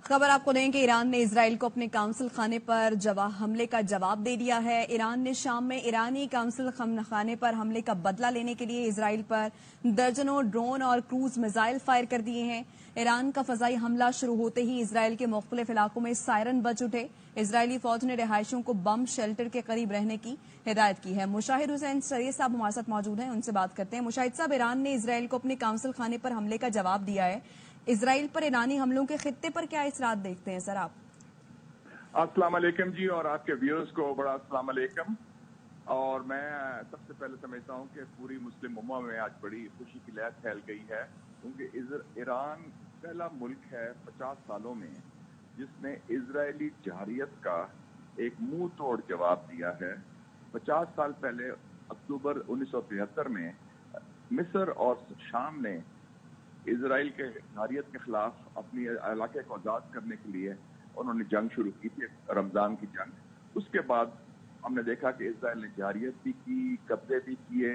خبر آپ کو دیں کہ ایران نے اسرائیل کو اپنے کونسل خانے پر حملے کا جواب دے دیا ہے۔ ایران نے شام میں ایرانی کونسل خانے پر حملے کا بدلہ لینے کے لیے اسرائیل پر درجنوں ڈرون اور کروز میزائل فائر کر دیے ہیں۔ ایران کا فضائی حملہ شروع ہوتے ہی اسرائیل کے مختلف علاقوں میں سائرن بج اٹھے۔ اسرائیلی فوج نے رہائشیوں کو بم شیلٹر کے قریب رہنے کی ہدایت کی ہے۔ مشاہد حسین سریع صاحب ہمارے ساتھ موجود ہیں، ان سے بات کرتے ہیں۔ مشاہد صاحب، ایران نے اسرائیل کو اپنے کونسل خانے پر حملے کا جواب دیا ہے۔ اسرائیل پر ایرانی حملوں کے خطے پر کیا اثرات دیکھتے ہیں سر آپ؟ السلام علیکم جی، اور آپ کے ویورز کو بڑا السلام علیکم۔ اور میں سب سے پہلے سمجھتا ہوں کہ پوری مسلم امہ میں آج بڑی خوشی کی لہر پھیل گئی ہے، کیونکہ ایران پہلا ملک ہے 50 سالوں میں جس نے اسرائیلی جارحیت کا ایک منہ توڑ جواب دیا ہے۔ 50 سال پہلے اکتوبر 1973 میں مصر اور شام نے اسرائیل کے جارحیت کے خلاف اپنی علاقے کو آزاد کرنے کے لیے انہوں نے جنگ شروع کی تھی، رمضان کی جنگ۔ اس کے بعد ہم نے دیکھا کہ اسرائیل نے جارحیت بھی کی، قبضے بھی کیے،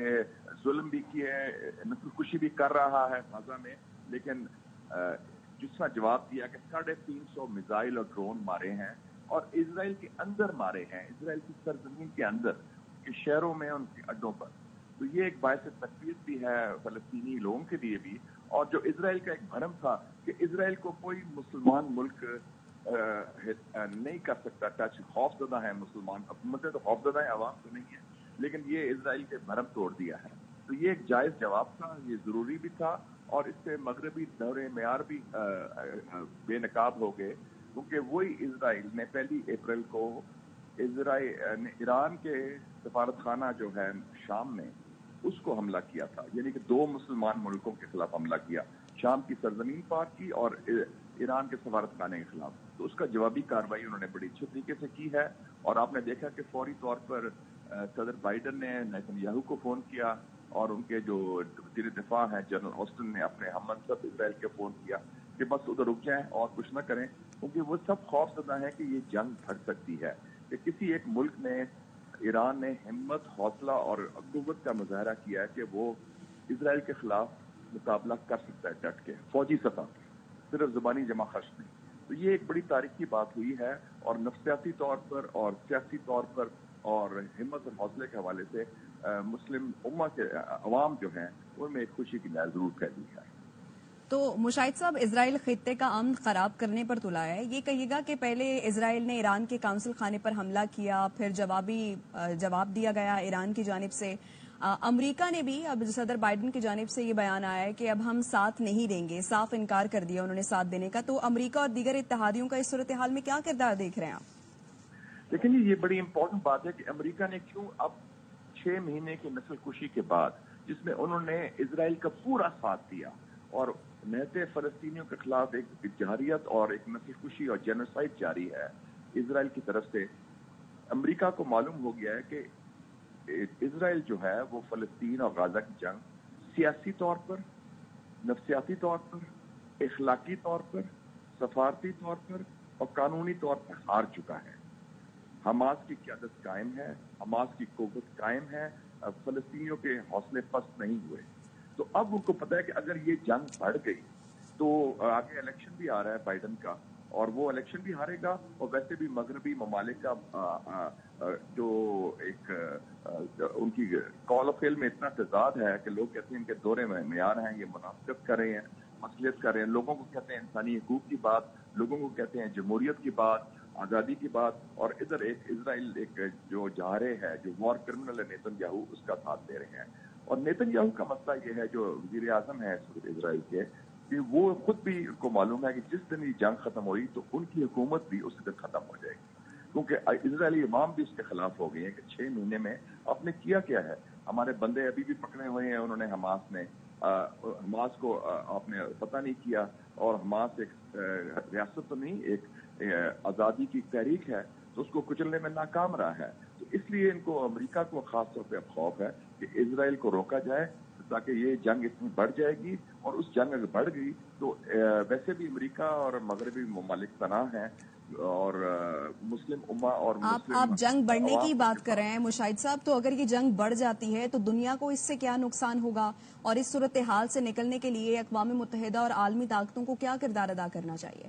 ظلم بھی کیے، نسل کشی بھی کر رہا ہے غزہ میں، لیکن جس کا جواب دیا کہ 350 میزائل اور ڈرون مارے ہیں اور اسرائیل کے اندر مارے ہیں، اسرائیل کی سرزمین کے اندر، ان کے شہروں میں، ان کے اڈوں پر۔ تو یہ ایک باعث تکلیف بھی ہے فلسطینی لوگوں کے لیے بھی، اور جو اسرائیل کا ایک بھرم تھا کہ اسرائیل کو کوئی مسلمان ملک نہیں کر سکتا ٹچ، خوف زدہ ہے مسلمان حکومتیں، تو خوف زدہ ہے، عوام تو نہیں ہے، لیکن یہ اسرائیل کے بھرم توڑ دیا ہے۔ تو یہ ایک جائز جواب تھا، یہ ضروری بھی تھا، اور اس سے مغربی دور معیار بھی بے نقاب ہو گئے، کیونکہ وہی اسرائیل نے 1 اپریل کو ایران کے سفارت خانہ جو ہے شام میں، اس کو حملہ کیا تھا، یعنی کہ 2 مسلمان ملکوں کے خلاف حملہ کیا، شام کی سرزمین پاک کی اور ایران کے سفارت خانے کے خلاف۔ تو اس کا جوابی کارروائی انہوں نے بڑی اچھے طریقے سے کی ہے، اور آپ نے دیکھا کہ فوری طور پر صدر بائیڈن نے نیتن یاہو کو فون کیا، اور ان کے جو وزیر دفاع ہیں جنرل آسٹن نے اپنے ہم منصب اسرائیل کے فون کیا کہ بس ادھر رک جائیں اور کچھ نہ کریں، کیونکہ وہ سب خوف زدہ ہیں کہ یہ جنگ بھڑ سکتی ہے، کہ کسی ایک ملک نے، ایران نے ہمت، حوصلہ اور قوت کا مظاہرہ کیا ہے کہ وہ اسرائیل کے خلاف مقابلہ کر سکتا ہے ڈٹ کے، فوجی سطح پر، صرف زبانی جمع خرچ نہیں۔ تو یہ ایک بڑی تاریخی بات ہوئی ہے، اور نفسیاتی طور پر اور سیاسی طور پر اور ہمت اور حوصلے کے حوالے سے مسلم امہ کے عوام جو ہیں ان میں ایک خوشی کی لہر ضرور پھیلی ہے۔ تو مشاہد صاحب، اسرائیل خطے کا امن خراب کرنے پر تلا ہے، یہ کہیے گا کہ پہلے اسرائیل نے ایران کے کونسل خانے پر حملہ کیا، پھر جواب دیا گیا ایران کی جانب سے۔ امریکہ نے بھی، اب صدر بائیڈن کی جانب سے یہ بیان آیا ہے کہ اب ہم ساتھ نہیں دیں گے، صاف انکار کر دیا انہوں نے ساتھ دینے کا۔ تو امریکہ اور دیگر اتحادیوں کا اس صورتحال میں کیا کردار دیکھ رہے ہیں آپ؟ لیکن یہ بڑی امپورٹنٹ بات ہے کہ امریکہ نے کیوں اب 6 مہینے کی نسل کشی کے بعد، جس میں انہوں نے اسرائیل کا پورا ساتھ دیا اور نہتے فلسطینیوں کے خلاف ایک جارحیت اور ایک نسل کشی اور جینوسائیڈ جاری ہے اسرائیل کی طرف سے، امریکہ کو معلوم ہو گیا ہے کہ اسرائیل جو ہے وہ فلسطین اور غزہ کی جنگ سیاسی طور پر، نفسیاتی طور پر، اخلاقی طور پر، سفارتی طور پر اور قانونی طور پر ہار چکا ہے۔ حماس کی قیادت قائم ہے، حماس کی قوت قائم ہے، فلسطینیوں کے حوصلے پست نہیں ہوئے۔ تو اب ان کو پتہ ہے کہ اگر یہ جنگ بڑھ گئی تو آگے الیکشن بھی آ رہا ہے بائیڈن کا، اور وہ الیکشن بھی ہارے گا، اور ویسے بھی مغربی ممالک کا جو ایک ان کی کال آف فیل میں اتنا تضاد ہے کہ لوگ کہتے ہیں کہ دورے میں معیار ہیں، یہ منافقت کر رہے ہیں، مصلحت کر رہے ہیں، لوگوں کو کہتے ہیں انسانی حقوق کی بات، لوگوں کو کہتے ہیں جمہوریت کی بات، آزادی کی بات، اور ادھر ایک اسرائیل ایک جو جارح ہے، جو وار کرمنل ہے نیتن یاہو، اس کا ساتھ دے رہے ہیں۔ اور نیتن یاہو کا مسئلہ یہ ہے، جو وزیر اعظم ہے اسرائیل کے، کہ وہ خود بھی ان کو معلوم ہے کہ جس دن یہ جنگ ختم ہوئی تو ان کی حکومت بھی اس دن ختم ہو جائے گی، کیونکہ اسرائیلی عوام بھی اس کے خلاف ہو گئی ہے کہ 6 مہینے میں آپ نے کیا ہے۔ ہمارے بندے ابھی بھی پکڑے ہوئے ہیں انہوں نے، حماس کو آپ نے پتہ نہیں کیا، اور حماس ایک ریاست تو نہیں، ایک آزادی کی تحریک ہے، تو اس کو کچلنے میں ناکام رہا ہے۔ تو اس لیے ان کو، امریکہ کو خاص طور پہ اب خوف ہے کہ اسرائیل کو روکا جائے، تاکہ یہ جنگ اتنی بڑھ جائے گی، اور اس جنگ اگر بڑھ گئی تو ویسے بھی امریکہ اور مغربی ممالک تناہ ہیں، اور مسلم امہ اور مسلم آپ جنگ بڑھنے کی بات کر رہے ہیں مشاہد صاحب، تو اگر یہ جنگ بڑھ جاتی ہے تو دنیا کو اس سے کیا نقصان ہوگا، اور اس صورتحال سے نکلنے کے لیے اقوام متحدہ اور عالمی طاقتوں کو کیا کردار ادا کرنا چاہیے؟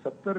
70